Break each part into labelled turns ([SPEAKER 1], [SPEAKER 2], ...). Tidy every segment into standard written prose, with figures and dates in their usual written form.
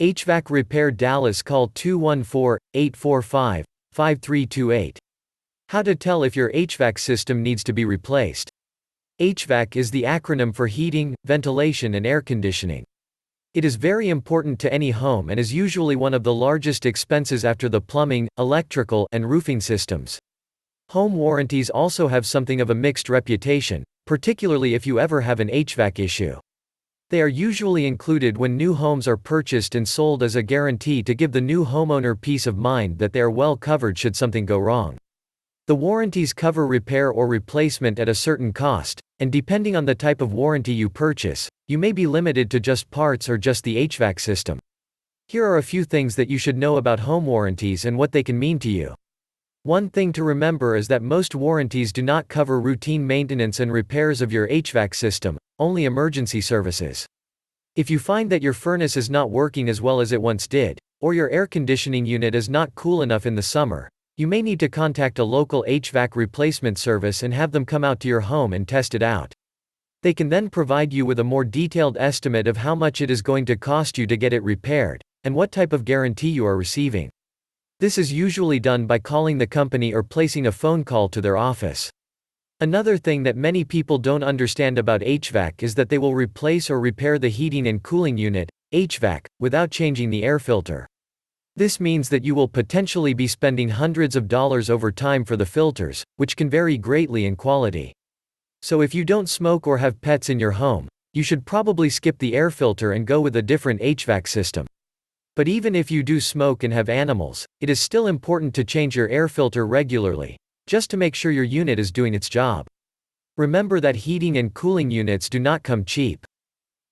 [SPEAKER 1] HVAC Repair Dallas, call 214-845-5328. How to tell if your HVAC system needs to be replaced. HVAC is the acronym for heating, ventilation and air conditioning. It is very important to any home and is usually one of the largest expenses after the plumbing, electrical, and roofing systems. Home warranties also have something of a mixed reputation, particularly if you ever have an HVAC issue. They are usually included when new homes are purchased and sold as a guarantee to give the new homeowner peace of mind that they are well covered should something go wrong. The warranties cover repair or replacement at a certain cost, and depending on the type of warranty you purchase, you may be limited to just parts or just the HVAC system. Here are a few things that you should know about home warranties and what they can mean to you. One thing to remember is that most warranties do not cover routine maintenance and repairs of your HVAC system, only emergency services. If you find that your furnace is not working as well as it once did, or your air conditioning unit is not cool enough in the summer, you may need to contact a local HVAC replacement service and have them come out to your home and test it out. They can then provide you with a more detailed estimate of how much it is going to cost you to get it repaired, and what type of guarantee you are receiving. This is usually done by calling the company or placing a phone call to their office. Another thing that many people don't understand about HVAC is that they will replace or repair the heating and cooling unit, HVAC, without changing the air filter. This means that you will potentially be spending hundreds of dollars over time for the filters, which can vary greatly in quality. So if you don't smoke or have pets in your home, you should probably skip the air filter and go with a different HVAC system. But even if you do smoke and have animals, it is still important to change your air filter regularly, just to make sure your unit is doing its job. Remember that heating and cooling units do not come cheap.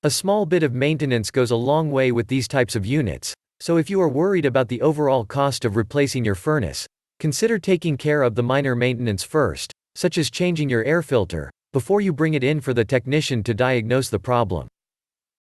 [SPEAKER 1] A small bit of maintenance goes a long way with these types of units, so if you are worried about the overall cost of replacing your furnace, consider taking care of the minor maintenance first, such as changing your air filter, before you bring it in for the technician to diagnose the problem.